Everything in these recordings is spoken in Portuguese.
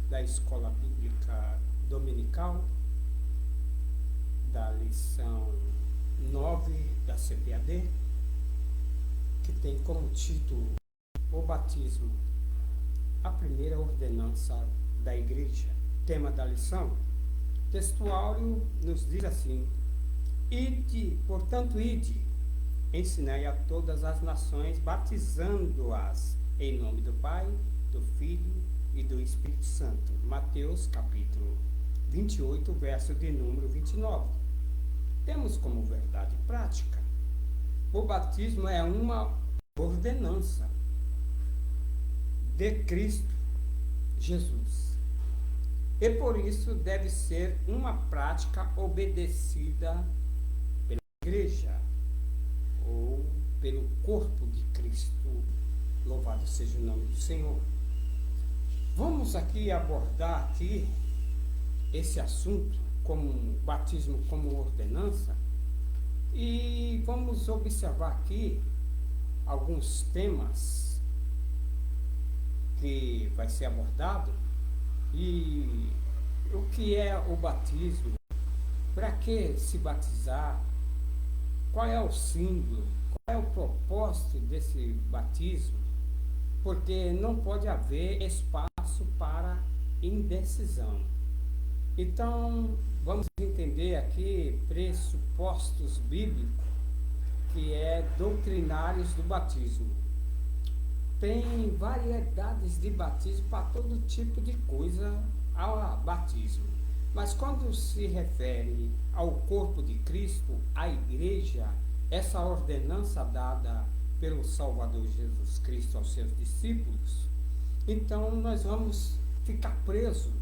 da Escola Bíblica Dominical, da lição 9 da CPAD, que tem como título O Batismo, a primeira ordenança da Igreja. Tema da lição, textuário, nos diz assim: portanto, ide, ensinai a todas as nações, batizando-as em nome do Pai, do Filho e do Espírito Santo. Mateus capítulo 28, verso de número 29. Temos como verdade prática: o batismo é uma ordenança de Cristo Jesus, e por isso deve ser uma prática obedecida pela igreja ou pelo corpo de Cristo. Louvado seja o nome do Senhor. Vamos aqui abordar esse assunto como batismo como ordenança, e vamos observar aqui alguns temas que vai ser abordado. E o que é o batismo? Para que se batizar? Qual é o símbolo? Qual é o propósito desse batismo? Porque não pode haver espaço para indecisão. Então, vamos entender aqui pressupostos bíblicos, que é doutrinários do batismo. Tem variedades de batismo para todo tipo de coisa ao batismo. Mas quando se refere ao corpo de Cristo, à igreja, essa ordenança dada pelo Salvador Jesus Cristo aos seus discípulos, então nós vamos ficar presos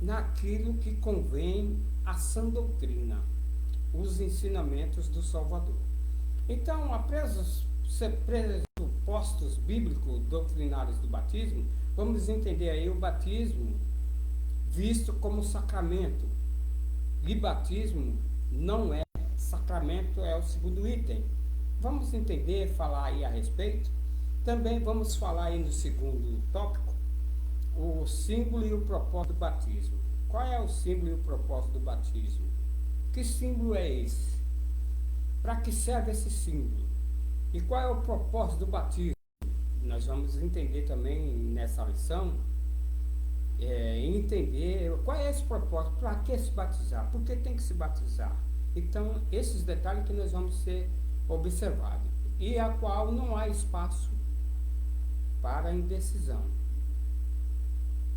naquilo que convém à sã doutrina, os ensinamentos do Salvador. Então, a pressupostos bíblicos doutrinários do batismo, vamos entender aí o batismo visto como sacramento. E batismo não é sacramento, é o segundo item. Vamos entender, falar aí a respeito. Também vamos falar aí no segundo tópico, o símbolo e o propósito do batismo. Qual é o símbolo e o propósito do batismo? Que símbolo é esse? Para que serve esse símbolo? E qual é o propósito do batismo? Nós vamos entender também nessa lição, entender qual é esse propósito, para que se batizar, por que tem que se batizar. Então, esses detalhes que nós vamos ser observados, e a qual não há espaço para indecisão.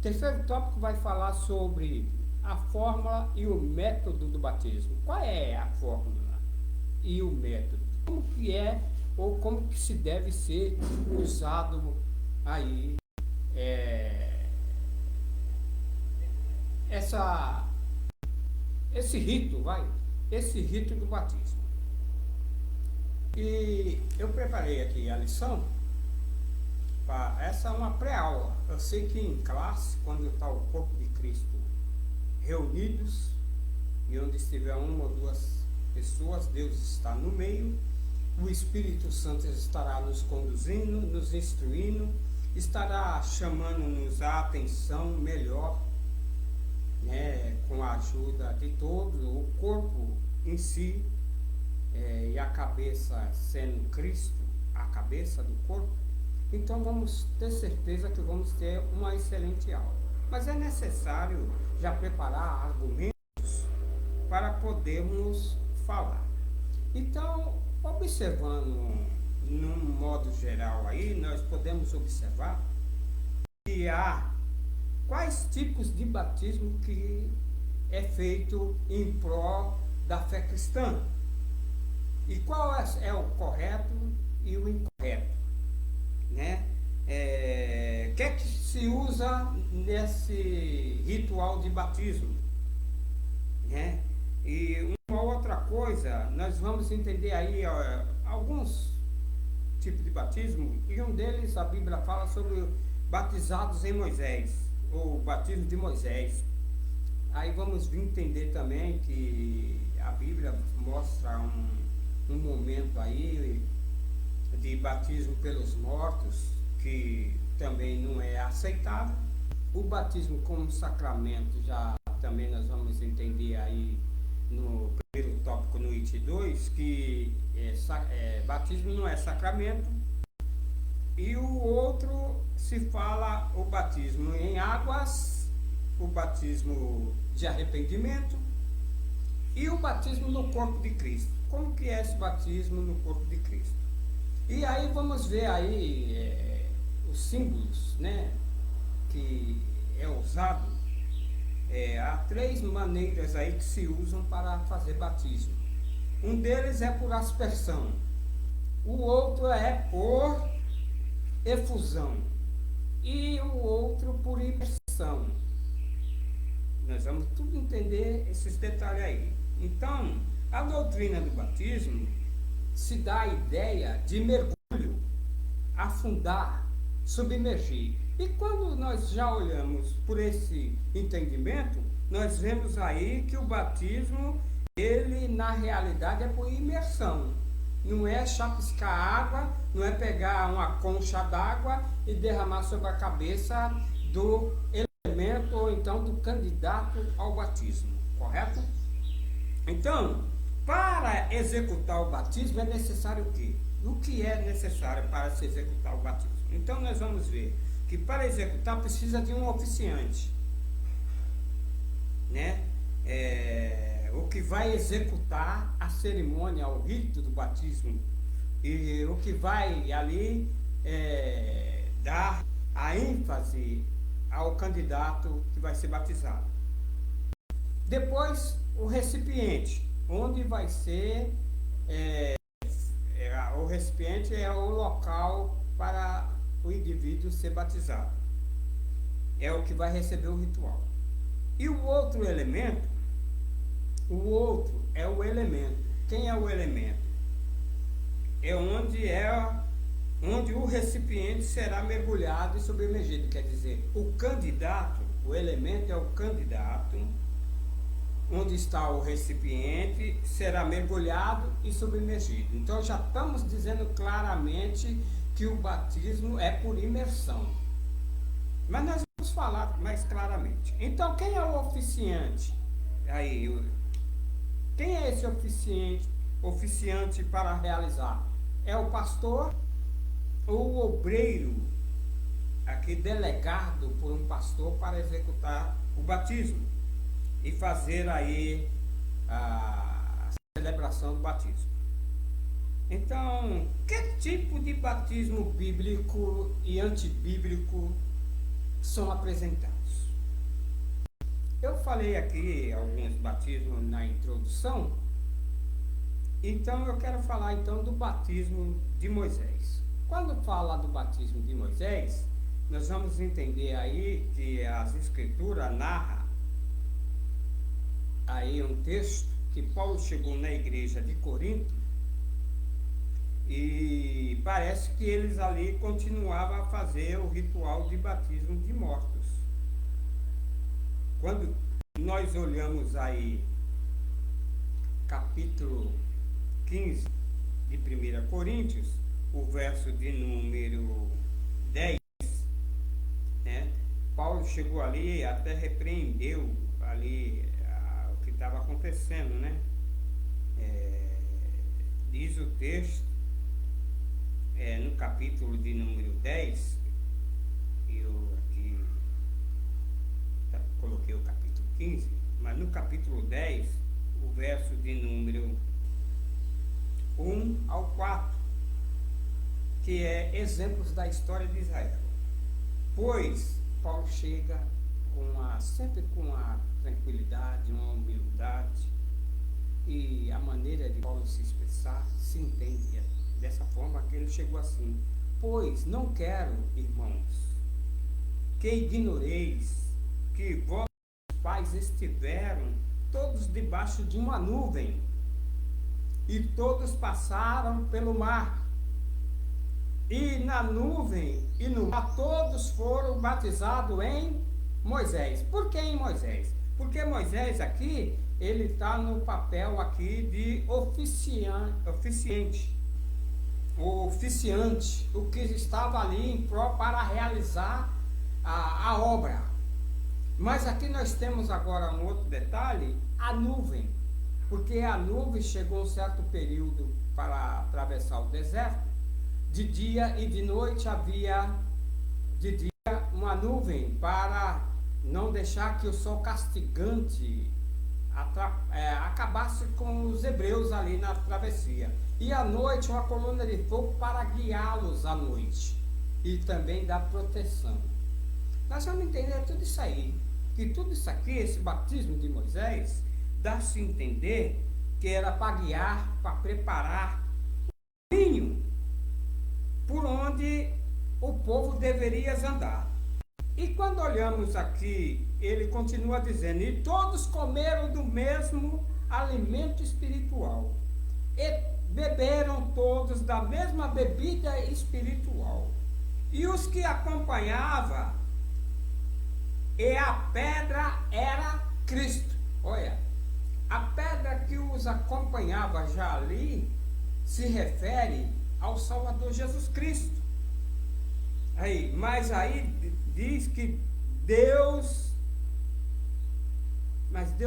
Terceiro tópico vai falar sobre a fórmula e o método do batismo. Qual é a fórmula e o método? Como que é ou como que se deve ser usado aí esse rito do batismo. E eu preparei aqui a lição. Essa é uma pré-aula. Eu sei que em classe, quando está o corpo de Cristo reunidos, e onde estiver uma ou duas pessoas, Deus está no meio, o Espírito Santo estará nos conduzindo, nos instruindo, estará chamando-nos a atenção melhor, com a ajuda de todos, o corpo em si, e a cabeça sendo Cristo, a cabeça do corpo. Então vamos ter certeza que vamos ter uma excelente aula. Mas é necessário já preparar argumentos para podermos falar. Então, observando num modo geral aí, nós podemos observar que há quais tipos de batismo que é feito em prol da fé cristã. E qual é o correto e o incorreto. O que é que se usa nesse ritual de batismo, E uma outra coisa, nós vamos entender aí alguns tipos de batismo, e um deles a Bíblia fala sobre batizados em Moisés, ou batismo de Moisés. Aí vamos entender também que a Bíblia mostra um momento aí de batismo pelos mortos, que também não é aceitável. o batismo como sacramento, já também nós vamos entender aí no primeiro tópico, no item 2, que batismo não é sacramento, e o outro se fala o batismo em águas, o batismo de arrependimento e o batismo no corpo de Cristo. Como que é esse batismo no corpo de Cristo? E aí vamos ver aí os símbolos, né, que é usado. Há 3 maneiras aí que se usam para fazer batismo. Um deles é por aspersão, o outro é por efusão e o outro por imersão. Nós vamos tudo entender esses detalhes aí. Então, a doutrina do batismo se dá a ideia de mergulho, afundar, submergir. E quando nós já olhamos por esse entendimento, nós vemos aí que o batismo, ele na realidade é por imersão. Não é chapiscar água, não é pegar uma concha d'água e derramar sobre a cabeça do elemento ou então do candidato ao batismo, correto? Então, para executar o batismo é necessário o quê? O que é necessário para se executar o batismo? Então nós vamos ver que para executar precisa de um oficiante, né? O que vai executar a cerimônia, o rito do batismo, e o que vai ali dar a ênfase ao candidato que vai ser batizado. Depois, o recipiente, onde vai ser, o recipiente é o local para o indivíduo ser batizado. É o que vai receber o ritual. E o outro elemento, é o elemento. Quem é o elemento? É onde o recipiente será mergulhado e submergido. Quer dizer, o candidato, o elemento é o candidato, onde está o recipiente, será mergulhado e submergido. Então já estamos dizendo claramente que o batismo é por imersão. Mas nós vamos falar mais claramente. Então quem é o oficiante? Quem é esse oficiante para realizar? É o pastor ou o obreiro, aqui delegado por um pastor para executar o batismo e fazer aí a celebração do batismo. Então, que tipo de batismo bíblico e antibíblico são apresentados? Eu falei aqui alguns batismos na introdução, então eu quero falar então do batismo de Moisés. Quando fala do batismo de Moisés, nós vamos entender aí que as escrituras narram aí um texto que Paulo chegou na igreja de Corinto e parece que eles ali continuavam a fazer o ritual de batismo de mortos. Quando nós olhamos aí capítulo 15 de 1 Coríntios, o verso de número 10, né? Paulo chegou ali e até repreendeu ali o que estava acontecendo, né? Diz o texto, no capítulo de número 10, eu aqui coloquei o capítulo 15, mas no capítulo 10, o verso de número 1 ao 4, que é exemplos da história de Israel. Pois Paulo chega sempre com a tranquilidade, uma humildade, e a maneira de Paulo se expressar se entende dessa forma que ele chegou assim: pois não quero, irmãos, que ignoreis que vossos pais estiveram todos debaixo de uma nuvem, e todos passaram pelo mar, e na nuvem e no mar todos foram batizados em Moisés. Por que em Moisés? Porque Moisés aqui, ele está no papel aqui de oficiante, o que estava ali em prol para realizar a obra, Mas aqui nós temos agora um outro detalhe, a nuvem. Porque a nuvem chegou um certo período para atravessar o deserto. De dia e de noite havia de dia uma nuvem para não deixar que o sol castigante acabasse com os hebreus ali na travessia. E à noite uma coluna de fogo para guiá-los à noite e também dar proteção. Nós vamos entender tudo isso aí, que tudo isso aqui, esse batismo de Moisés, dá-se a entender que era para guiar, para preparar o caminho por onde o povo deveria andar. E quando olhamos aqui, ele continua dizendo, e todos comeram do mesmo alimento espiritual, e beberam todos da mesma bebida espiritual. E os que acompanhavam, e a pedra era Cristo. Olha, a pedra que os acompanhava já ali, se refere ao Salvador Jesus Cristo. Aí, mas aí diz que Deus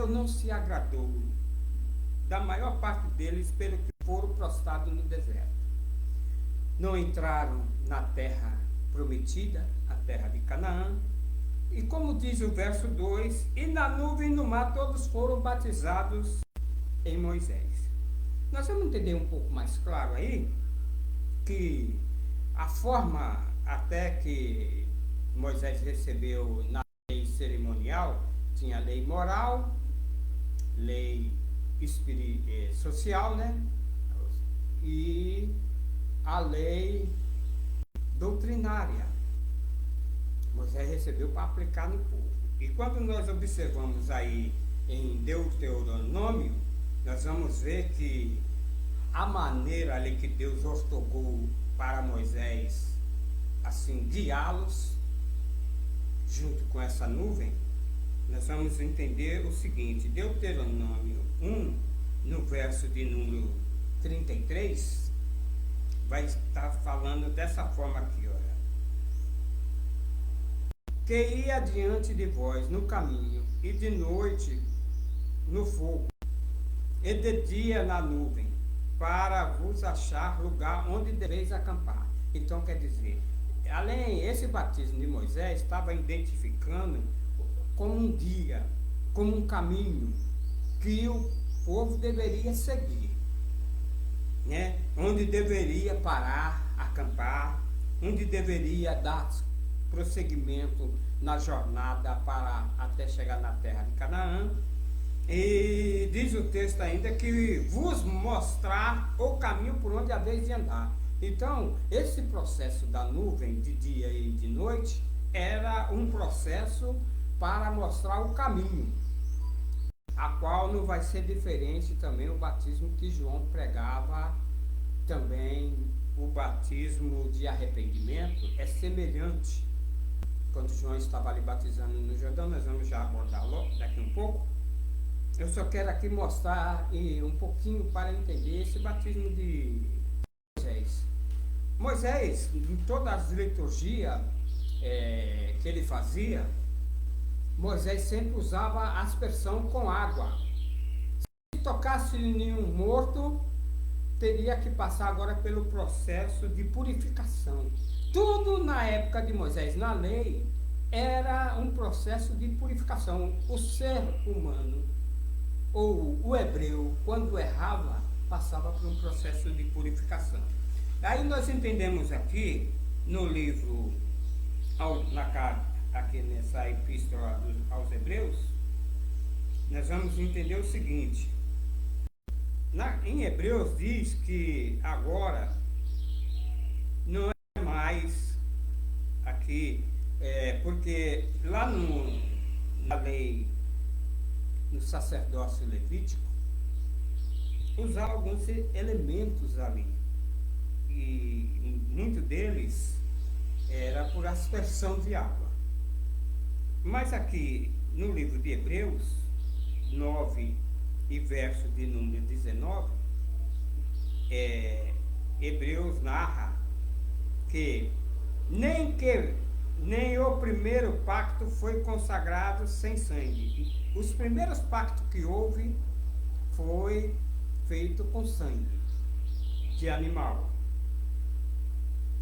não se agradou da maior parte deles pelo que foram prostrados no deserto. Não entraram na terra prometida, a terra de Canaã. E como diz o verso 2, e na nuvem e no mar todos foram batizados em Moisés. Nós vamos entender um pouco mais claro aí, que a forma até que Moisés recebeu na lei cerimonial, tinha a lei moral, lei social, né? E a lei doutrinária. Moisés recebeu para aplicar no povo. E quando nós observamos aí em Deuteronômio, nós vamos ver que a maneira ali que Deus ortogou para Moisés, assim, guiá-los, junto com essa nuvem, nós vamos entender o seguinte, Deuteronômio 1, no verso de número 33, vai estar falando dessa forma aqui, olha. Que ia diante de vós no caminho, e de noite no fogo, e de dia na nuvem, para vos achar lugar onde deveis acampar. Então quer dizer, além esse batismo de Moisés estava identificando como um guia, como um caminho que o povo deveria seguir, né? Onde deveria parar, acampar, onde deveria dar prosseguimento na jornada para até chegar na terra de Canaã. E diz o texto ainda que vos mostrar o caminho por onde haveis de andar. Então, esse processo da nuvem de dia e de noite era um processo para mostrar o caminho, a qual não vai ser diferente também o batismo que João pregava, também o batismo de arrependimento é semelhante. Quando João estava ali batizando no Jordão, nós vamos já abordar daqui um pouco. Eu só quero aqui mostrar um pouquinho para entender esse batismo de Moisés. Moisés, em todas as liturgias que ele fazia, Moisés sempre usava a aspersão com água. Se tocasse em nenhum morto, teria que passar agora pelo processo de purificação. Tudo na época de Moisés, na lei, era um processo de purificação. O ser humano, ou o hebreu, quando errava, passava por um processo de purificação. Aí nós entendemos aqui, no livro, aqui nessa epístola aos Hebreus, nós vamos entender o seguinte. Em Hebreus diz que agora não é mais aqui, porque lá na lei, no sacerdócio levítico, usar alguns elementos ali, e muito deles era por aspersão de água. Mas aqui no livro de Hebreus 9 e verso de número 19, Hebreus narra que nem o primeiro pacto foi consagrado sem sangue. Os primeiros pactos que houve foi feito com sangue de animal.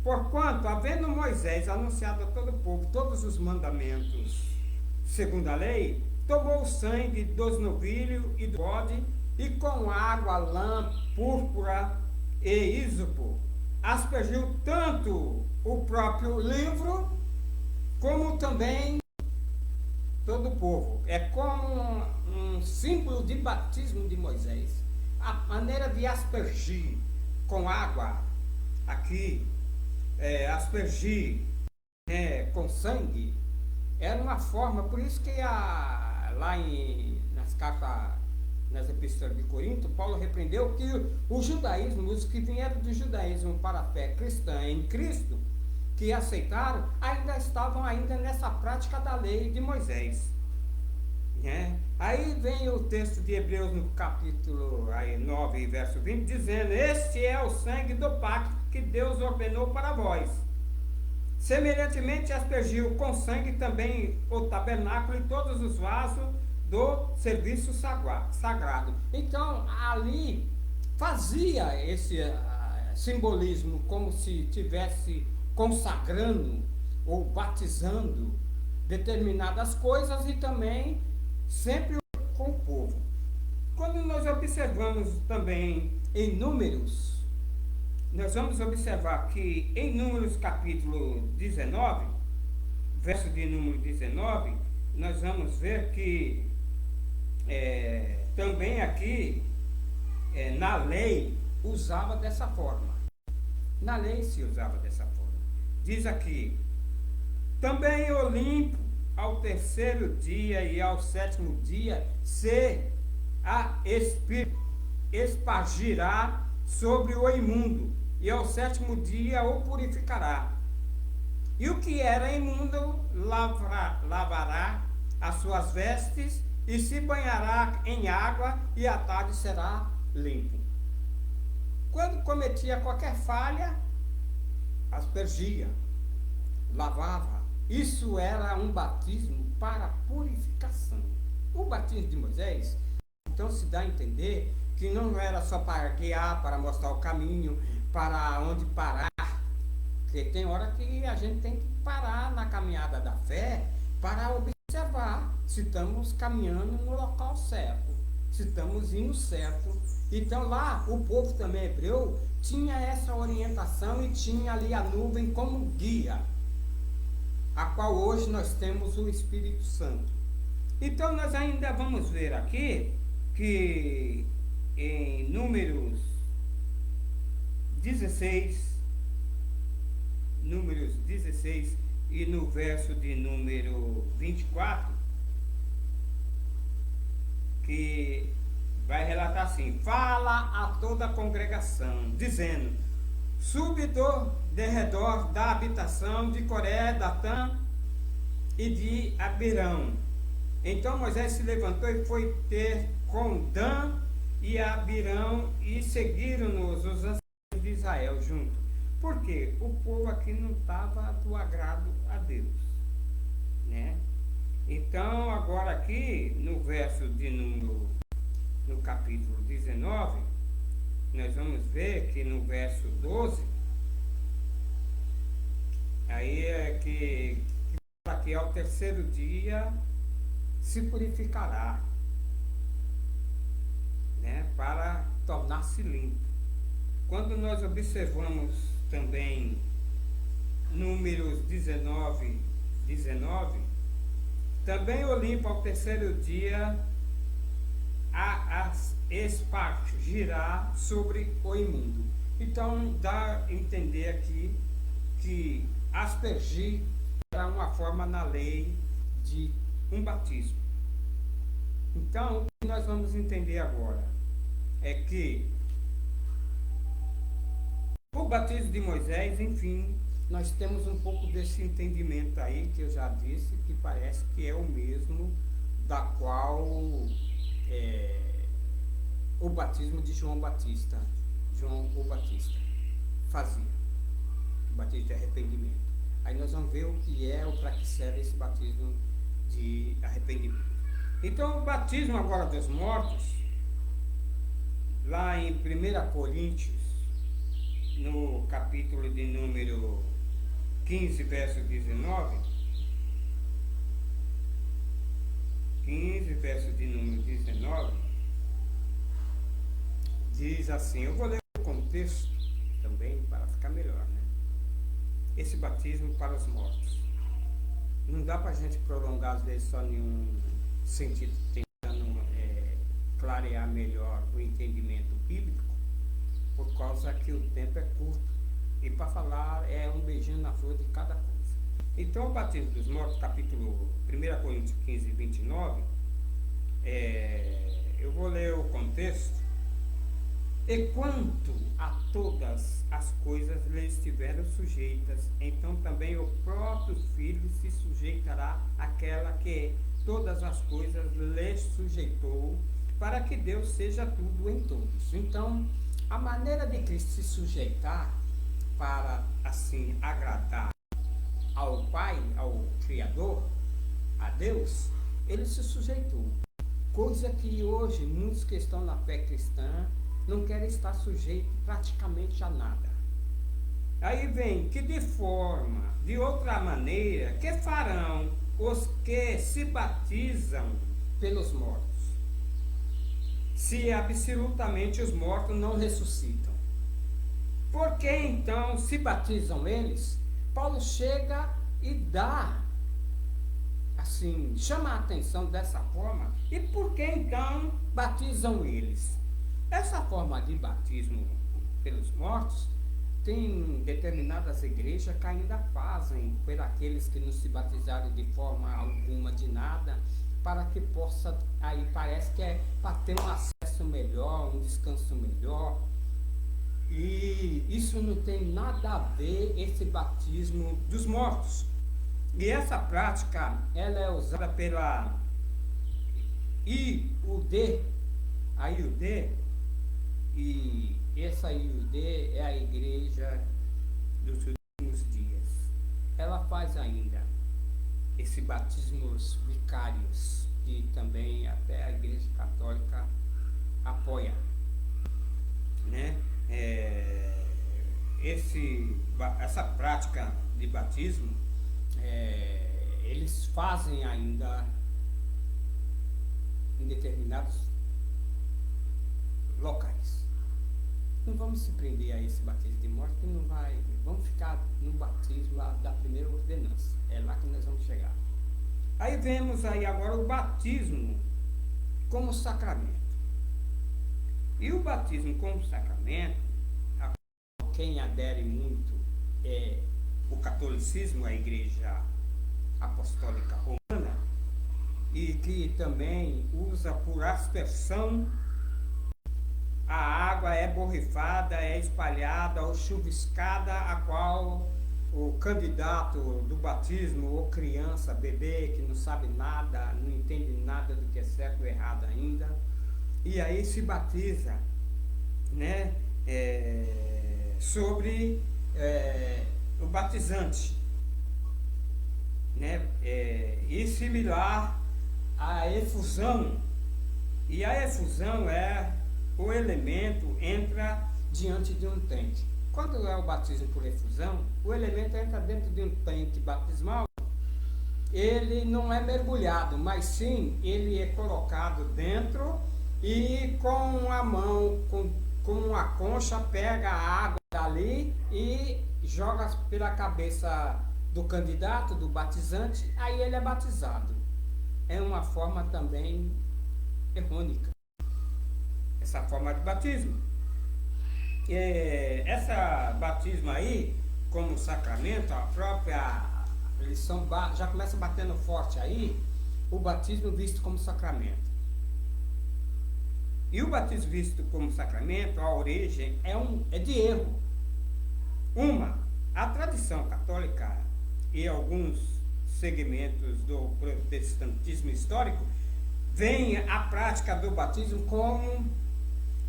Porquanto, havendo Moisés anunciado a todo o povo todos os mandamentos segundo a lei, tomou o sangue dos novilhos e do bode, e com água, lã, púrpura e ísopo, aspergiu tanto o próprio livro, como também todo o povo. É como um símbolo de batismo de Moisés. A maneira de aspergir com água, aqui, aspergir com sangue, era uma forma, por isso que lá nas cartas, nas epístolas de Corinto, Paulo repreendeu que o judaísmo, os que vieram do judaísmo para a fé cristã em Cristo, que aceitaram, ainda estavam nessa prática da lei de Moisés. Aí vem o texto de Hebreus no capítulo 9, verso 20, dizendo: este é o sangue do pacto que Deus ordenou para vós. Semelhantemente aspergiu com sangue também o tabernáculo e todos os vasos do serviço sagrado. Então ali fazia esse simbolismo, como se tivesse consagrando ou batizando determinadas coisas, e também sempre com o povo. Quando nós observamos também em Números, nós vamos observar que em Números capítulo 19, verso de número 19, nós vamos ver que também aqui na lei usava dessa forma. Na lei se usava dessa forma. Diz aqui: também o limpo ao terceiro dia e ao sétimo dia se a espírito espargirá sobre o imundo, e ao sétimo dia o purificará. E o que era imundo lavará as suas vestes e se banhará em água, e à tarde será limpo. Quando cometia qualquer falha, aspergia, lavava. Isso era um batismo para purificação. O batismo de Moisés, então, se dá a entender que não era só para guiar, para mostrar o caminho, para onde parar. Porque tem hora que a gente tem que parar na caminhada da fé para observar se estamos caminhando no local certo, se estamos indo certo. Então lá o povo também hebreu tinha essa orientação e tinha ali a nuvem como guia, a qual hoje nós temos o Espírito Santo. Então nós ainda vamos ver aqui que em Números 16 e no verso de número 24, que vai relatar assim: fala a toda a congregação, dizendo: subi do derredor da habitação de Coré, Datã e de Abirão. Então Moisés se levantou e foi ter com Dan e Abirão, e seguiram-nos os anciãos de Israel junto. Porque o povo aqui não estava do agrado a Deus, né? Então agora aqui no verso de número, no capítulo 19, nós vamos ver que no verso 12, aí é que aqui ao terceiro dia se purificará, né, para tornar-se limpo. Quando nós observamos também Números 19, também o limpo ao terceiro dia a espargirá sobre o imundo. Então dá a entender aqui que aspergir era uma forma na lei de um batismo. Então o que nós vamos entender agora é que o batismo de Moisés, enfim, nós temos um pouco desse entendimento aí, que eu já disse, que parece que é o mesmo da qual o batismo de João o Batista fazia, o batismo de arrependimento. Aí nós vamos ver o que é ou para que serve esse batismo de arrependimento. Então, o batismo agora dos mortos, lá em 1 Coríntios, no capítulo de número 15, verso 19, 15, verso de número 19, diz assim, eu vou ler o contexto também para ficar melhor, né? Esse batismo para os mortos. Não dá para a gente prolongar às vezes só em um sentido, tentando clarear melhor o entendimento bíblico, por causa que o tempo é curto. E para falar é um beijinho na flor de cada coisa. Então, o batismo dos mortos, capítulo 1 Coríntios 15, 29, eu vou ler o contexto. E quanto a todas as coisas lhe estiveram sujeitas, então também o próprio Filho se sujeitará àquela que todas as coisas lhe sujeitou, para que Deus seja tudo em todos. Então, a maneira de Cristo se sujeitar para, assim, agradar ao Pai, ao Criador, a Deus, ele se sujeitou. Coisa que hoje muitos que estão na fé cristã não querem estar sujeitos praticamente a nada. Aí vem que de outra maneira, que farão os que se batizam pelos mortos, se absolutamente os mortos não ressuscitam? Por que então se batizam eles? Paulo chega e dá, assim, chama a atenção dessa forma. E por que então batizam eles? Essa forma de batismo pelos mortos tem determinadas igrejas que ainda fazem por aqueles que não se batizaram de forma alguma de nada, para que possa, aí parece que é para ter um acesso melhor, um descanso melhor. E isso não tem nada a ver, esse batismo dos mortos. E essa prática, ela é usada pela IUD, a IUD, e essa IUD é a Igreja dos Últimos Dias. Ela faz ainda esse batismos vicários, que também até a Igreja Católica apoia, né? Essa prática de batismo, eles fazem ainda em determinados locais. Não vamos se prender a esse batismo de morte, que não vai. Vamos ficar no batismo lá da primeira ordenança. É lá que nós vamos chegar. Aí vemos aí agora o batismo como sacramento. E o batismo como sacramento, quem adere muito é o catolicismo, a Igreja Apostólica Romana, e que também usa por aspersão. A água é borrifada, é espalhada ou chuviscada, a qual o candidato do batismo, ou criança, bebê, que não sabe nada, não entende nada do que é certo ou errado ainda, e aí se batiza, né, sobre o batizante, né, e similar à efusão. E a efusão é o elemento entra diante de um tanque. Quando é o batismo por efusão, o elemento entra dentro de um tanque batismal. Ele não é mergulhado, mas sim ele é colocado dentro e com a mão, com uma concha, pega a água dali e joga pela cabeça do candidato, do batizante, aí ele é batizado. É uma forma também errônica, essa forma de batismo. Essa batismo aí, como sacramento, a própria lição já começa batendo forte aí, o batismo visto como sacramento. E o batismo visto como sacramento, a origem é de erro. A tradição católica e alguns segmentos do protestantismo histórico veem a prática do batismo como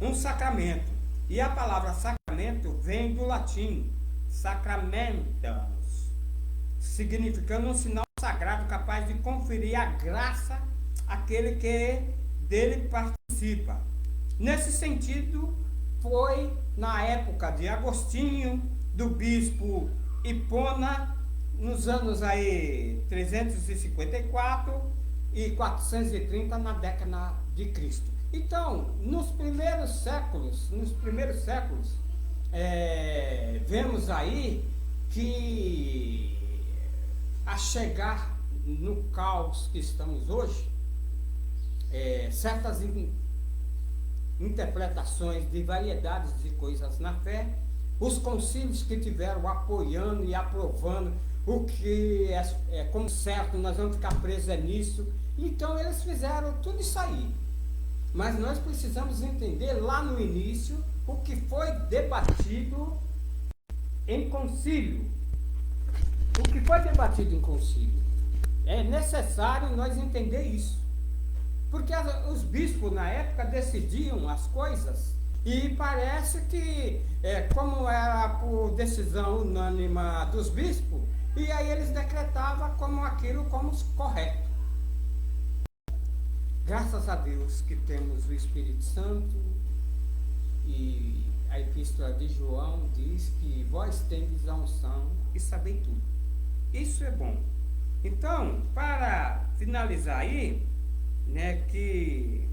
um sacramento. E a palavra sacramento vem do latim, sacramentus, significando um sinal sagrado capaz de conferir a graça àquele que dele participa. Nesse sentido, foi na época de Agostinho, do bispo Hipona, nos anos aí 354 e 430 na década de Cristo. Então, nos primeiros séculos, vemos aí que a chegar no caos que estamos hoje, certas interpretações de variedades de coisas na fé, os concílios que tiveram apoiando e aprovando o que é como certo, nós vamos ficar presos nisso. Então eles fizeram tudo isso aí. Mas nós precisamos entender lá no início o que foi debatido em concílio. O que foi debatido em concílio. É necessário nós entender isso. Porque os bispos na época decidiam as coisas e parece que, como era por decisão unânime dos bispos, e aí eles decretavam como aquilo como correto. Graças a Deus que temos o Espírito Santo, e a Epístola de João diz que vós tendes a unção e sabeis tudo. Isso é bom. Então, para finalizar aí, que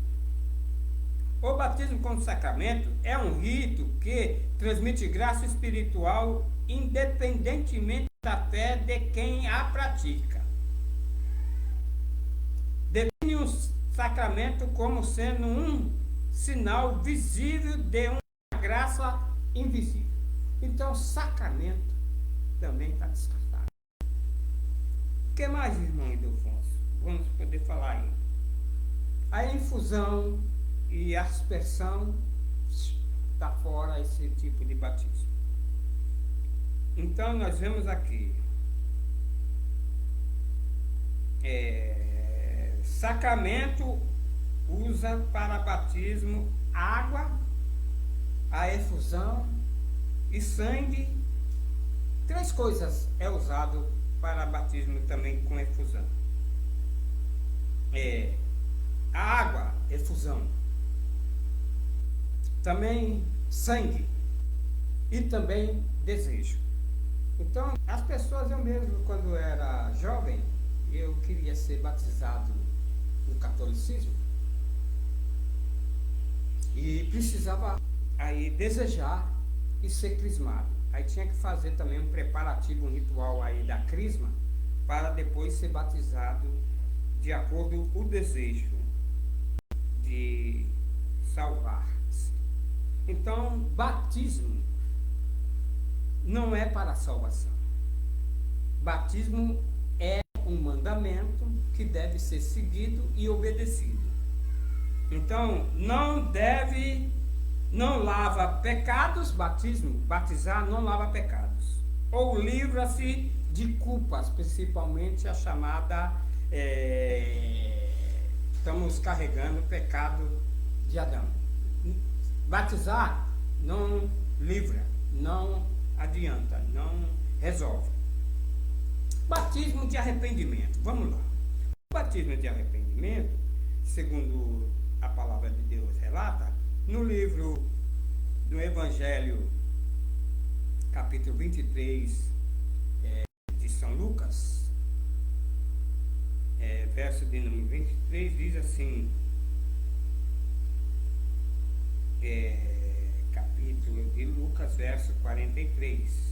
o batismo como sacramento é um rito que transmite graça espiritual independentemente da fé de quem a pratica. Define um sacramento como sendo um sinal visível de uma graça invisível. Então, sacramento também está descartado. O que mais, irmão Ildefonso? Vamos poder falar aí. A infusão e a aspersão está fora esse tipo de batismo. Então nós vemos aqui sacramento usa para batismo água, a efusão e sangue. 3 coisas é usado para batismo também com efusão. A água, efusão, também sangue e também desejo. Então, as pessoas, eu mesmo, quando era jovem, eu queria ser batizado no catolicismo e precisava aí desejar e ser crismado. Aí tinha que fazer também um preparativo, um ritual aí da crisma, para depois ser batizado de acordo com o desejo de salvar-se. Então, batismo não é para a salvação. Batismo é um mandamento que deve ser seguido e obedecido. Então, não lava pecados, batizar não lava pecados. Ou livra-se de culpas, principalmente a chamada, estamos carregando o pecado de Adão. Batizar não livra, não adianta, não resolve. Batismo de arrependimento, vamos lá. O batismo de arrependimento, segundo a palavra de Deus relata, no livro do Evangelho, capítulo 23, de São Lucas, verso de número 23, diz assim, capítulo de Lucas, verso 43.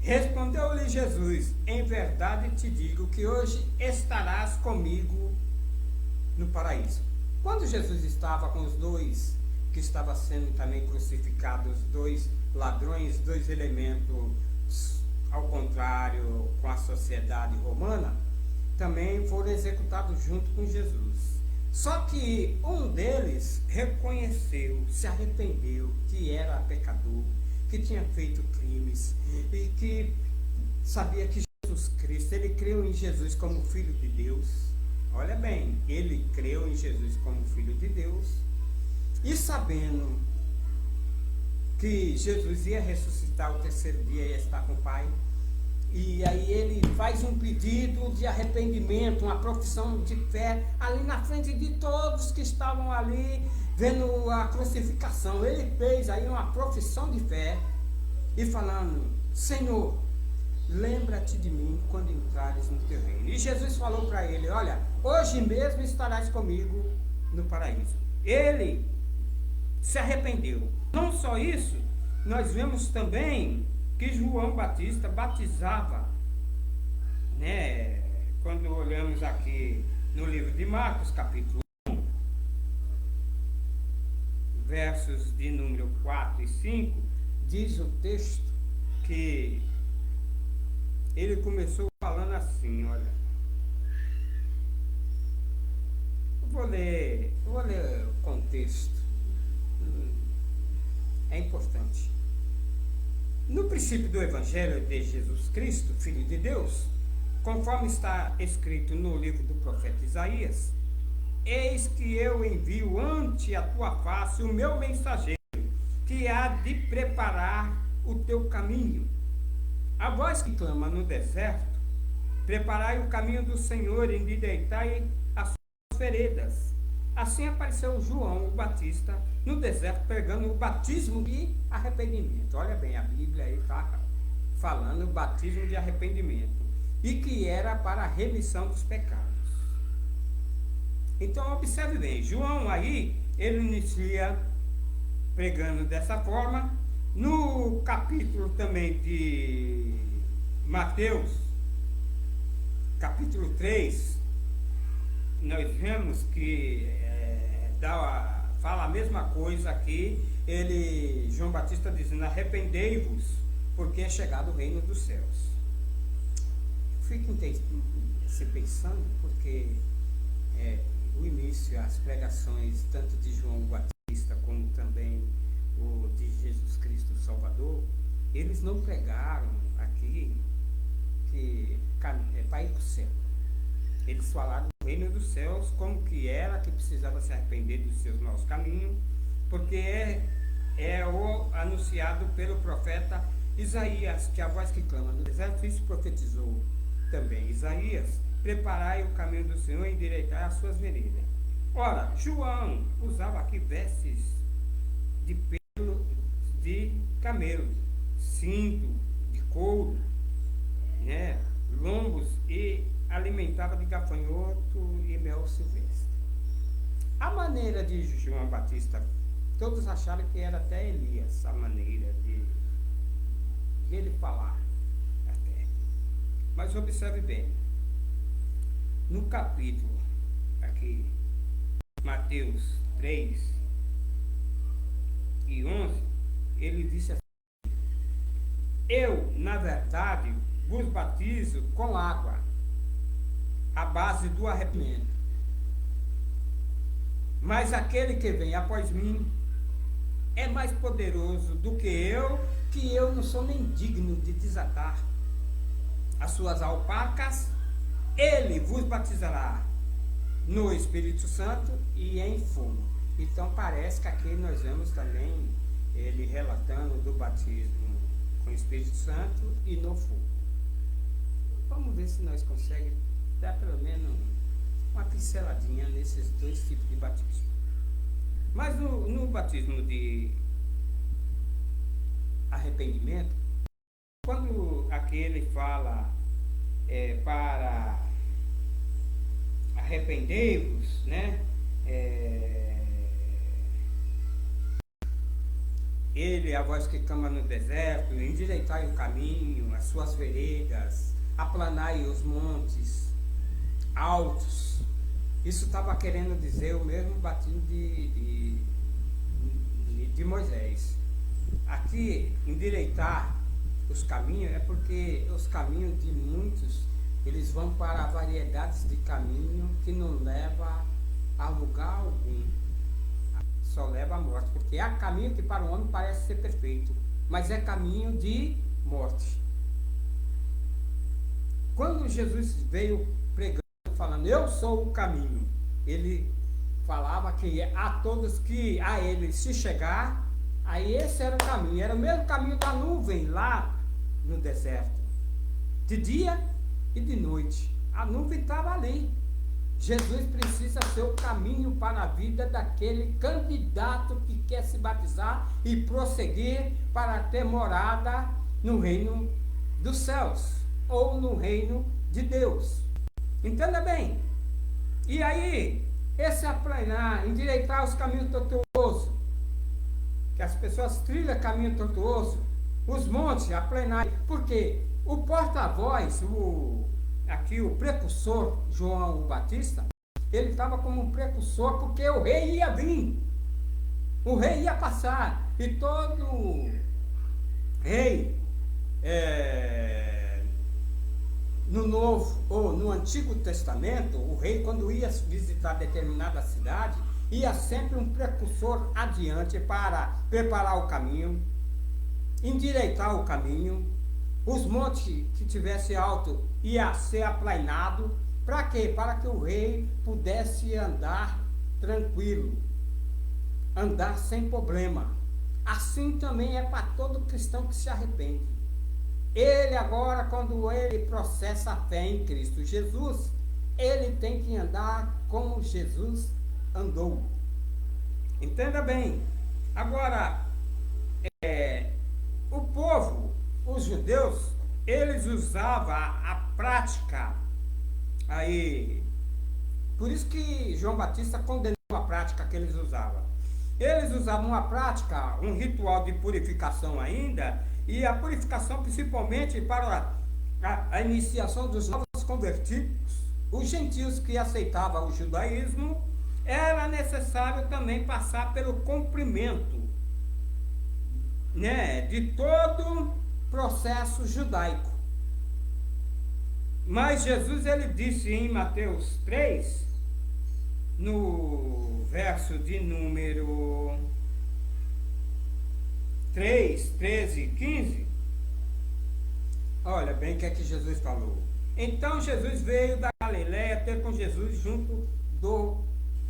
Respondeu-lhe Jesus: em verdade te digo que hoje estarás comigo no paraíso. Quando Jesus estava com os 2 que estavam sendo também crucificados, 2 ladrões, 2 elementos ao contrário com a sociedade romana, também foram executados junto com Jesus. Só que um deles reconheceu, se arrependeu, que era pecador, que tinha feito crimes e que sabia que Jesus Cristo, ele creu em Jesus como Filho de Deus. Olha bem, ele creu em Jesus como Filho de Deus e sabendo que que Jesus ia ressuscitar o terceiro dia e ia estar com o Pai. E aí ele faz um pedido de arrependimento, uma profissão de fé, ali na frente de todos que estavam ali vendo a crucificação. Ele fez aí uma profissão de fé e falando: Senhor, lembra-te de mim quando entrares no teu reino. E Jesus falou para ele: olha, hoje mesmo estarás comigo no paraíso. Ele se arrependeu. Não só isso, nós vemos também que João Batista batizava, né? Quando olhamos aqui no livro de Marcos, capítulo 1, versos de número 4 e 5, diz o texto que ele começou falando assim, olha. Vou ler o contexto. É importante. No princípio do Evangelho de Jesus Cristo, Filho de Deus, conforme está escrito no livro do profeta Isaías: eis que eu envio ante a tua face o meu mensageiro, que há de preparar o teu caminho. A voz que clama no deserto: preparai o caminho do Senhor, endireitai as suas veredas. Assim apareceu João o Batista no deserto, pregando o batismo de arrependimento. Olha bem, a Bíblia aí está falando o batismo de arrependimento, e que era para a remissão dos pecados. Então observe bem, João aí, ele inicia pregando dessa forma. No capítulo também de Mateus, capítulo 3, nós vemos que fala a mesma coisa aqui. João Batista dizendo: arrependei-vos, porque é chegado o reino dos céus. Fico se pensando, porque o início, as pregações tanto de João Batista como também o de Jesus Cristo Salvador, eles não pregaram aqui que é para ir para o céu. Eles falaram do reino dos céus, como que era, que precisava se arrepender dos seus maus caminhos, porque é o anunciado pelo profeta Isaías, que a voz que clama no deserto. Isso profetizou também Isaías: preparai o caminho do Senhor, endireitai as suas veredas. Ora, João usava aqui vestes de pelo de camelo, cinto de couro, né, lombos, e alimentava de gafanhoto e mel silvestre. A maneira de João Batista, todos acharam que era até Elias, a maneira de ele falar até. Mas observe bem, no capítulo aqui, Mateus 3 e 11, ele disse assim: eu, na verdade, vos batizo com água, à base do arrependimento. Mas aquele que vem após mim é mais poderoso do que eu não sou nem digno de desatar as suas alpacas. Ele vos batizará no Espírito Santo e em fogo. Então parece que aqui nós vemos também ele relatando do batismo com o Espírito Santo e no fogo. Vamos ver se nós conseguimos dar pelo menos uma pinceladinha nesses dois tipos de batismo. Mas no batismo de arrependimento, quando aqui ele fala para arrependei-vos, né? Ele, a voz que clama no deserto: endireitai o caminho, as suas veredas, aplanai os montes altos. Isso estava querendo dizer o mesmo batismo de Moisés. Aqui, endireitar os caminhos é porque os caminhos de muitos, eles vão para variedades de caminho que não leva a lugar algum, só leva à morte, porque há caminho que para o homem parece ser perfeito, mas é caminho de morte. Quando Jesus veio pregando, falando: eu sou o caminho, ele falava que a todos que a ele se chegar, Aí esse era o caminho, era o mesmo caminho da nuvem lá no deserto. De dia e de noite. A nuvem estava ali. Jesus precisa ser o caminho para a vida daquele candidato que quer se batizar e prosseguir para ter morada no reino dos céus ou no reino de Deus. Entenda bem. E aí, esse aplanar, endireitar os caminhos tortuosos, que as pessoas trilham caminho tortuoso, os montes aplanar, porque o porta-voz, aqui o precursor, João Batista, ele estava como um precursor, porque o rei ia vir, o rei ia passar, e todo rei, no Novo ou no Antigo Testamento, o rei, quando ia visitar determinada cidade, ia sempre um precursor adiante para preparar o caminho, endireitar o caminho. Os montes que tivesse alto ia ser aplainado. Para quê? Para que o rei pudesse andar tranquilo, andar sem problema. Assim também é para todo cristão que se arrepende. Ele agora, quando ele processa a fé em Cristo Jesus, ele tem que andar como Jesus andou. Entenda bem. Agora, o povo, os judeus, eles usavam a prática aí. Por isso que João Batista condenou a prática que eles usavam. Eles usavam uma prática, um ritual de purificação ainda, e a purificação principalmente para a iniciação dos novos convertidos, os gentios que aceitavam o judaísmo, era necessário também passar pelo cumprimento, né, de todo processo judaico. Mas Jesus, ele disse em Mateus 3, no verso de número 3, 13 e 15, olha bem o que é que Jesus falou. Então Jesus veio da Galiléia ter com Jesus junto do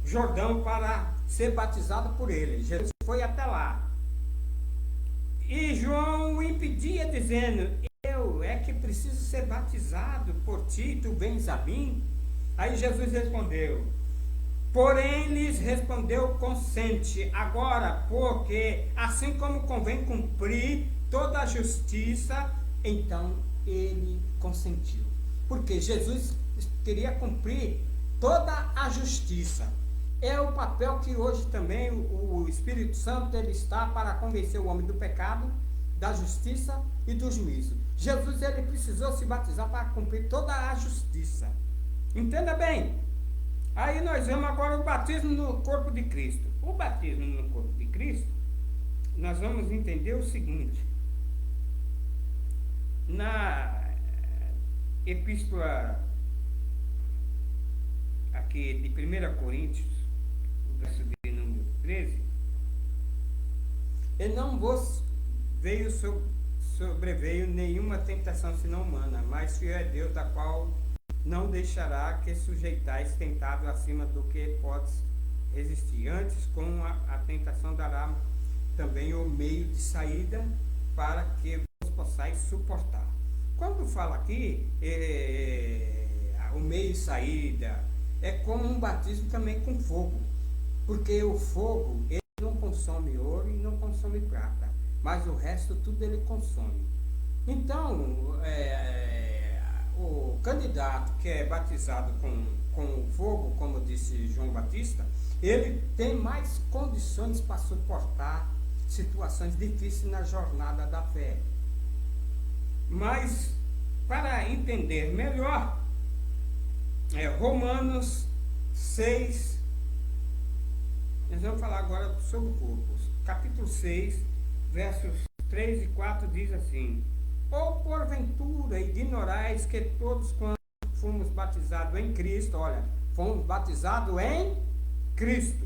Jordão para ser batizado por ele. Jesus foi até lá. E João o impedia, dizendo: eu é que preciso ser batizado por ti, tu vens a mim? Aí Jesus respondeu: porém lhes respondeu consente, agora, porque assim como convém cumprir toda a justiça, então ele consentiu. Porque Jesus queria cumprir toda a justiça. É o papel que hoje também o Espírito Santo ele está para convencer o homem do pecado, da justiça e do juízo. Jesus ele precisou se batizar para cumprir toda a justiça. Entenda bem. Aí nós vemos agora o batismo no corpo de Cristo. O batismo no corpo de Cristo, nós vamos entender o seguinte. Na epístola aqui de 1 Coríntios, o verso de número 13, e não vos sobreveio nenhuma tentação senão humana, mas fiel é Deus, da qual não deixará que sujeitais tentado acima do que podes resistir. Antes, com a tentação dará também o meio de saída para que vos possais suportar. Quando fala aqui, o meio de saída, é como um batismo também com fogo. Porque o fogo, ele não consome ouro e não consome prata, mas o resto tudo ele consome. Então, o candidato que é batizado com fogo, como disse João Batista, ele tem mais condições para suportar situações difíceis na jornada da fé. Mas, para entender melhor, Romanos 6, nós vamos falar agora sobre o corpo. Capítulo 6, versos 3 e 4 diz assim: ou porventura ignorais que todos quando fomos batizados em Cristo, olha, fomos batizados em Cristo,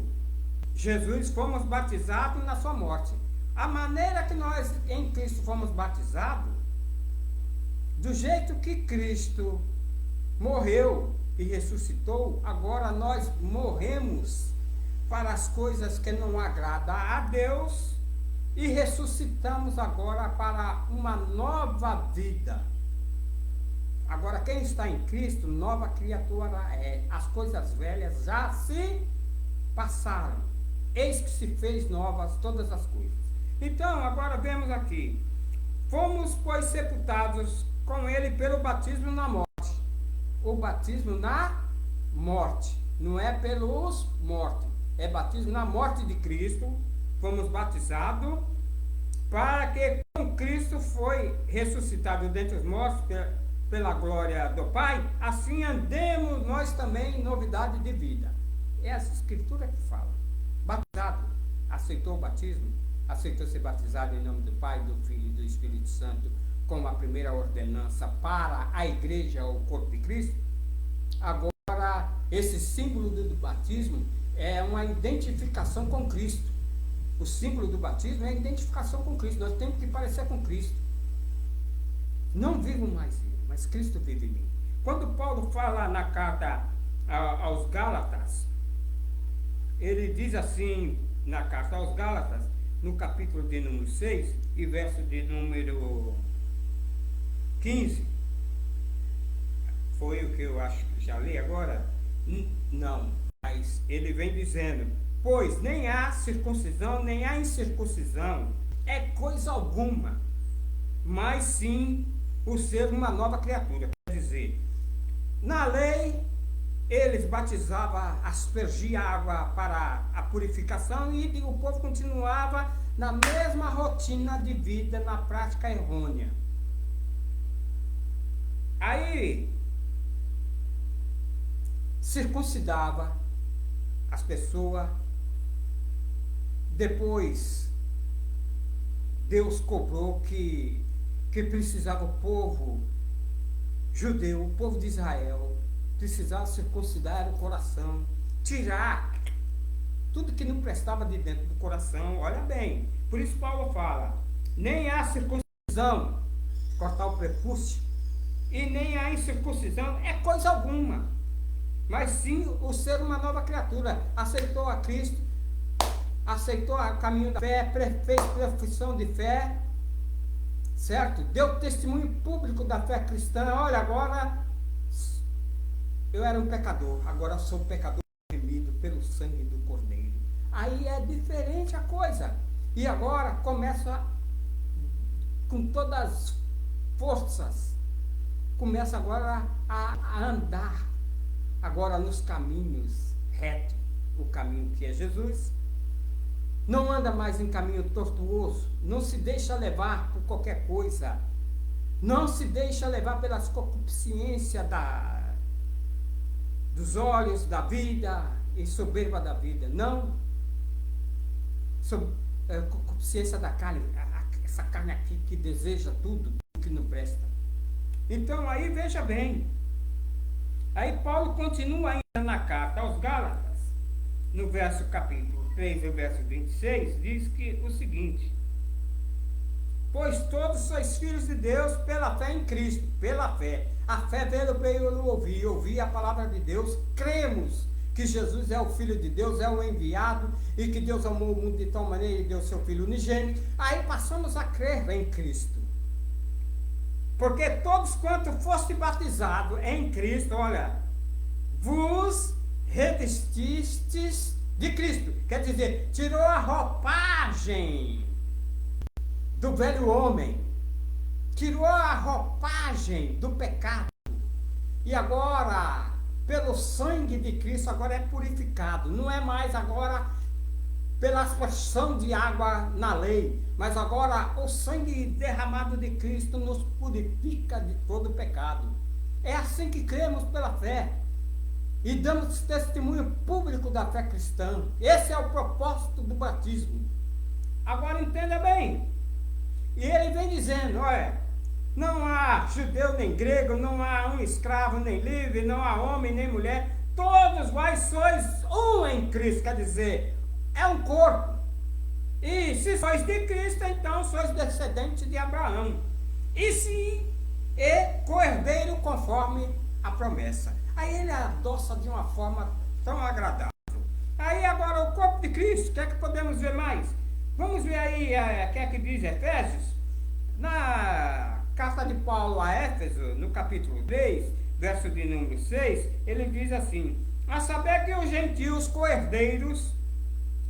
Jesus, fomos batizados na sua morte. A maneira que nós em Cristo fomos batizados, do jeito que Cristo morreu e ressuscitou, agora nós morremos para as coisas que não agradam a Deus e ressuscitamos agora para uma nova vida. Agora, quem está em Cristo, nova criatura é. As coisas velhas já se passaram. Eis que se fez novas todas as coisas. Então, agora vemos aqui. Fomos, pois, sepultados com ele pelo batismo na morte. O batismo na morte. Não é pelos mortos. É batismo na morte de Cristo. Fomos batizados para que com Cristo foi ressuscitado dentre os mortos pela glória do Pai, assim andemos nós também em novidade de vida. É essa escritura que fala. Batizado, aceitou o batismo, aceitou ser batizado em nome do Pai, do Filho e do Espírito Santo, como a primeira ordenança para a igreja, o corpo de Cristo. Agora, esse símbolo do batismo é uma identificação com Cristo. O símbolo do batismo é a identificação com Cristo. Nós temos que parecer com Cristo. Não vivo mais eu, mas Cristo vive em mim. Quando Paulo fala na carta aos Gálatas, ele diz assim, na carta aos Gálatas, no capítulo de número 6 e verso de número 15, foi o que eu acho que já li agora? Não, mas ele vem dizendo, pois nem há circuncisão, nem há incircuncisão, é coisa alguma, mas sim o ser uma nova criatura. Quer dizer, na lei, eles batizavam, aspergiam água para a purificação e o povo continuava na mesma rotina de vida, na prática errônea. Aí, circuncidava as pessoas, depois Deus cobrou que precisava o povo judeu, o povo de Israel, precisava circuncidar o coração, tirar tudo que não prestava de dentro do coração. Olha bem, por isso Paulo fala, nem há circuncisão, cortar o prepúcio, e nem há incircuncisão, é coisa alguma, mas sim o ser uma nova criatura, aceitou a Cristo, aceitou o caminho da fé, fez profissão de fé, certo? Deu testemunho público da fé cristã. Olha, agora eu era um pecador, agora sou pecador remido pelo sangue do Cordeiro. Aí é diferente a coisa. E agora começa com todas as forças, começa agora a andar agora nos caminhos retos, o caminho que é Jesus. Não anda mais em caminho tortuoso, não se deixa levar por qualquer coisa, não se deixa levar pelas concupiscências dos olhos da vida e soberba da vida, não. Concupiscência da carne, essa carne aqui que deseja tudo que não presta. Então aí veja bem, aí Paulo continua ainda na carta aos Gálatas, no verso capítulo 3, o verso 26, diz que o seguinte, pois todos sois filhos de Deus pela fé em Cristo, pela fé. A fé veio ouvir a palavra de Deus, cremos que Jesus é o Filho de Deus, é o enviado, e que Deus amou o mundo de tal maneira e deu seu Filho unigênito. Aí passamos a crer em Cristo. Porque todos quanto foste batizado em Cristo, olha, vos revestistes de Cristo. Quer dizer, tirou a roupagem do velho homem, tirou a roupagem do pecado, e agora, pelo sangue de Cristo, agora é purificado. Não é mais agora pela aspersão de água na lei, mas agora o sangue derramado de Cristo nos purifica de todo pecado. É assim que cremos pela fé e damos testemunho público da fé cristã. Esse é o propósito do batismo. Agora entenda bem, e ele vem dizendo, olha, não há judeu nem grego, não há um escravo nem livre, não há homem nem mulher, todos vós sois um em Cristo. Quer dizer, é um corpo. E se sois de Cristo, então sois descendentes de Abraão. E se é co-herdeiro conforme a promessa. Aí ele adoça de uma forma tão agradável. Aí agora o corpo de Cristo, o que é que podemos ver mais? Vamos ver aí o que é que diz Efésios. Na carta de Paulo a Éfeso, no capítulo 3, verso de número 6, ele diz assim: a saber que os gentios co-herdeiros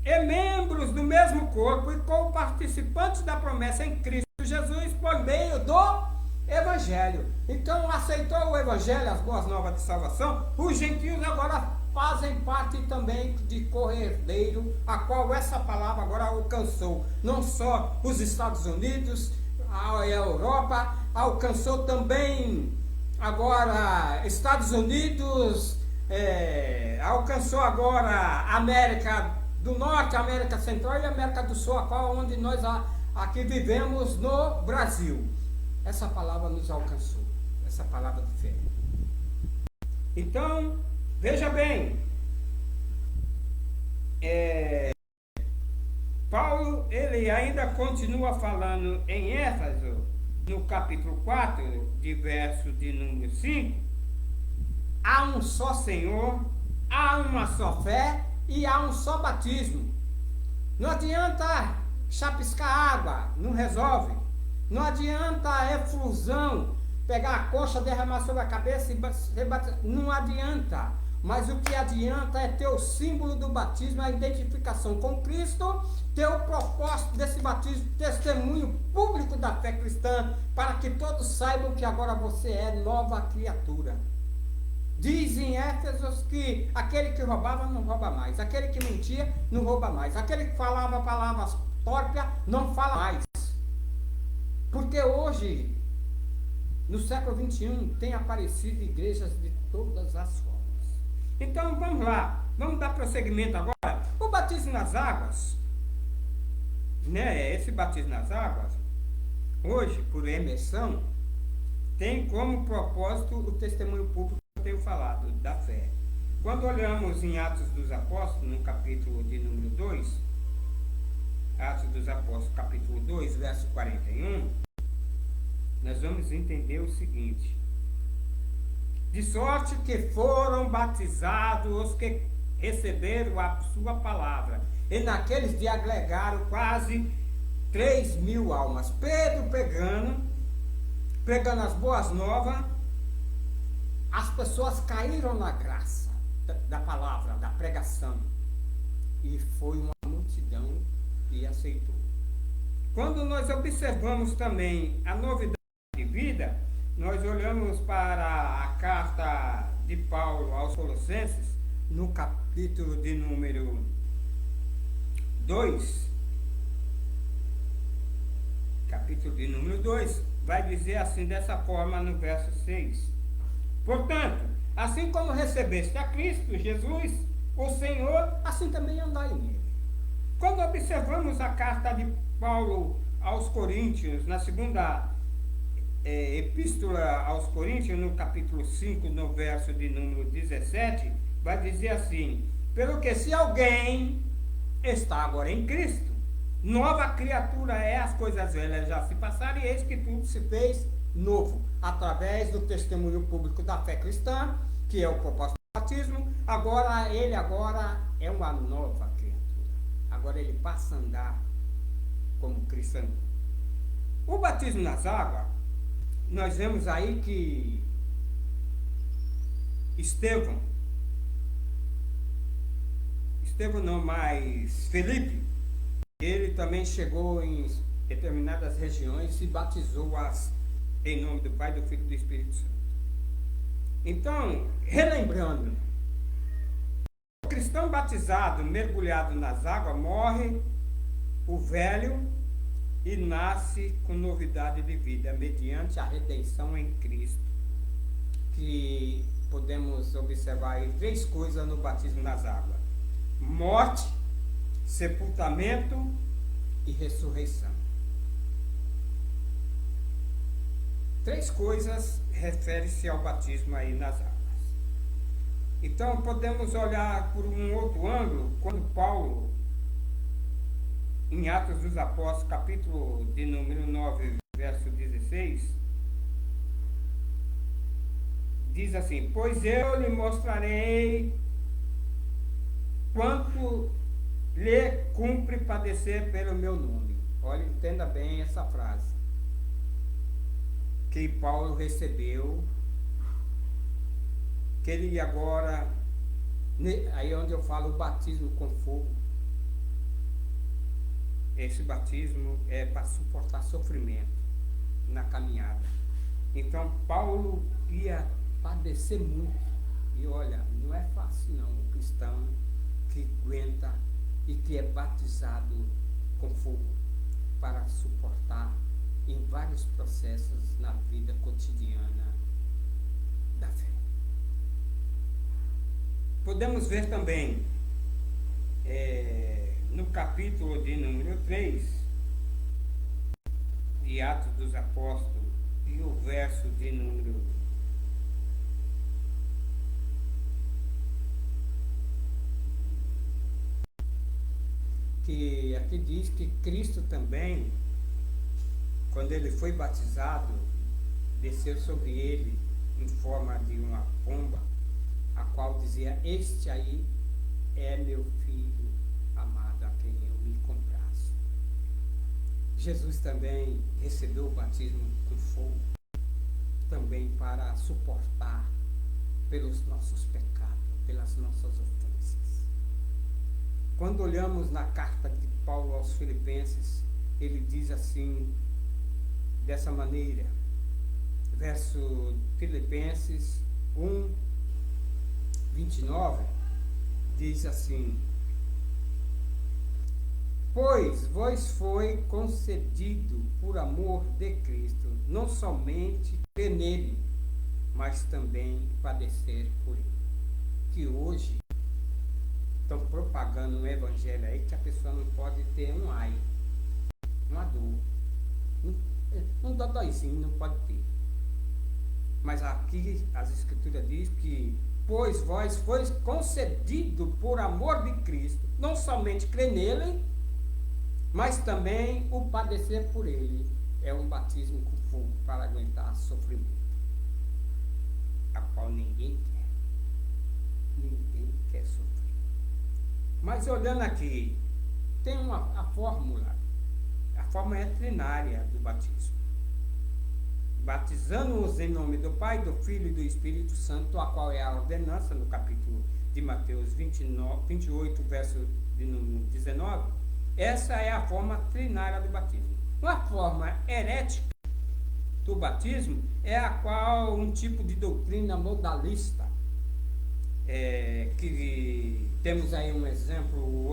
e membros do mesmo corpo e co-participantes da promessa em Cristo Jesus por meio do Evangelho. Então, aceitou o Evangelho, as boas novas de salvação, os gentios agora fazem parte também de co-herdeiro, a qual essa palavra agora alcançou não só os Estados Unidos, a Europa, alcançou também agora Estados Unidos, alcançou agora a América do Norte, América Central e América do Sul, a qual onde nós aqui vivemos no Brasil. Essa palavra nos alcançou, essa palavra de fé. Então, veja bem, Paulo, ele ainda continua falando em Éfeso, no capítulo 4, de verso de número 5, há um só Senhor, há uma só fé e há um só batismo. Não adianta chapiscar água, não resolve. Não adianta efusão, pegar a coxa, derramar sobre a cabeça e ser batizado. Não adianta. Mas o que adianta é ter o símbolo do batismo, a identificação com Cristo, ter o propósito desse batismo, testemunho público da fé cristã, para que todos saibam que agora você é nova criatura. Diz em Éfesos que aquele que roubava não rouba mais, aquele que mentia não rouba mais, aquele que falava palavras torpes não fala mais. Porque hoje, no século XXI, tem aparecido igrejas de todas as formas. Então vamos lá, vamos dar prosseguimento agora. O batismo nas águas, esse batismo nas águas, hoje, por imersão, tem como propósito o testemunho público que eu tenho falado, da fé. Quando olhamos em Atos dos Apóstolos, no capítulo de número 2, Atos dos Apóstolos, capítulo 2, verso 41, nós vamos entender o seguinte: de sorte que foram batizados os que receberam a sua palavra, e naqueles dias agregaram quase 3.000 almas. Pedro pregando as boas novas, as pessoas caíram na graça da palavra, da pregação, e foi uma multidão que aceitou. Quando nós observamos também a novidade de vida, nós olhamos para a carta de Paulo aos Colossenses, no capítulo de número 2, vai dizer assim, dessa forma, no verso 6: portanto, assim como recebeste a Cristo Jesus, o Senhor, assim também andai nele. Quando observamos a carta de Paulo aos Coríntios, na segunda epístola aos Coríntios, no capítulo 5, no verso de número 17, vai dizer assim: pelo que se alguém está agora em Cristo, nova criatura é, as coisas velhas já se passaram, e eis que tudo se fez novo, através do testemunho público da fé cristã, que é o propósito do batismo. Agora ele é uma nova criatura, agora ele passa a andar como cristão. O batismo nas águas, nós vemos aí que Felipe, ele também chegou em determinadas regiões e batizou-as em nome do Pai, do Filho e do Espírito Santo. Então, relembrando, o cristão batizado, mergulhado nas águas, morre o velho e nasce com novidade de vida, mediante a redenção em Cristo. Que podemos observar aí 3 coisas no batismo nas águas: morte, sepultamento e ressurreição. 3 coisas referem-se ao batismo aí nas águas. Então podemos olhar por um outro ângulo, quando Paulo, em Atos dos Apóstolos, capítulo de número 9, verso 16, diz assim: pois eu lhe mostrarei quanto lhe cumpre padecer pelo meu nome. Olha, entenda bem essa frase que Paulo recebeu, que ele agora, aí onde eu falo o batismo com fogo, esse batismo é para suportar sofrimento na caminhada. Então Paulo ia padecer muito, e olha, não é fácil não, o cristão que aguenta e que é batizado com fogo para suportar em vários processos na vida cotidiana da fé. Podemos ver também no capítulo de número 3 de Atos dos Apóstolos e o verso de número 1, que aqui diz que Cristo também, quando ele foi batizado, desceu sobre ele em forma de uma pomba, a qual dizia: este aí é meu filho amado, a quem eu me comprazo. Jesus também recebeu o batismo com fogo, também para suportar pelos nossos pecados, pelas nossas ofensas. Quando olhamos na carta de Paulo aos Filipenses, ele diz assim, dessa maneira, verso Filipenses 1, 29, diz assim: pois vos foi concedido por amor de Cristo, não somente crer nele, mas também padecer por ele. Que hoje estão propagando um evangelho aí que a pessoa não pode ter um ai, uma dor, um dodóizinho não pode ter. Mas aqui as escrituras diz que pois vós foi concedido por amor de Cristo, não somente crer nele, mas também o padecer por ele. É um batismo com fogo para aguentar sofrimento, a qual ninguém quer. Ninguém quer sofrer. Mas olhando aqui, tem a fórmula. A fórmula é trinária do batismo. Batizando-os em nome do Pai, do Filho e do Espírito Santo, a qual é a ordenança no capítulo de Mateus 28, verso de número 19. Essa é a forma trinária do batismo. Uma forma herética do batismo é a qual um tipo de doutrina modalista, que temos aí um exemplo, o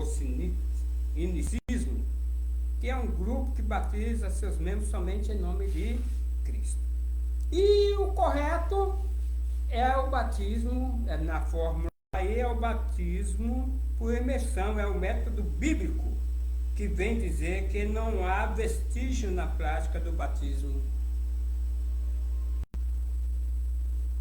onicismo, que é um grupo que batiza seus membros somente em nome de Cristo. E o correto é o batismo, na fórmula aí, é o batismo por imersão, é o método bíblico, que vem dizer que não há vestígio na prática do batismo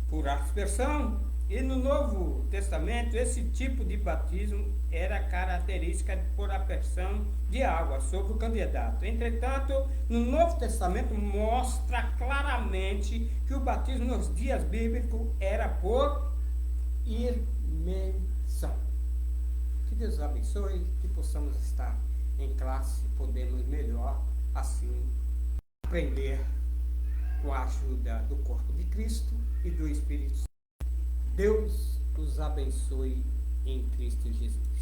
por aspersão. E no Novo Testamento, esse tipo de batismo era característica por aspersão de água sobre o candidato. Entretanto, no Novo Testamento mostra claramente que o batismo nos dias bíblicos era por imersão. Que Deus abençoe, que possamos estar em classe, podemos melhor assim aprender com a ajuda do corpo de Cristo e do Espírito Santo. Deus os abençoe em Cristo Jesus.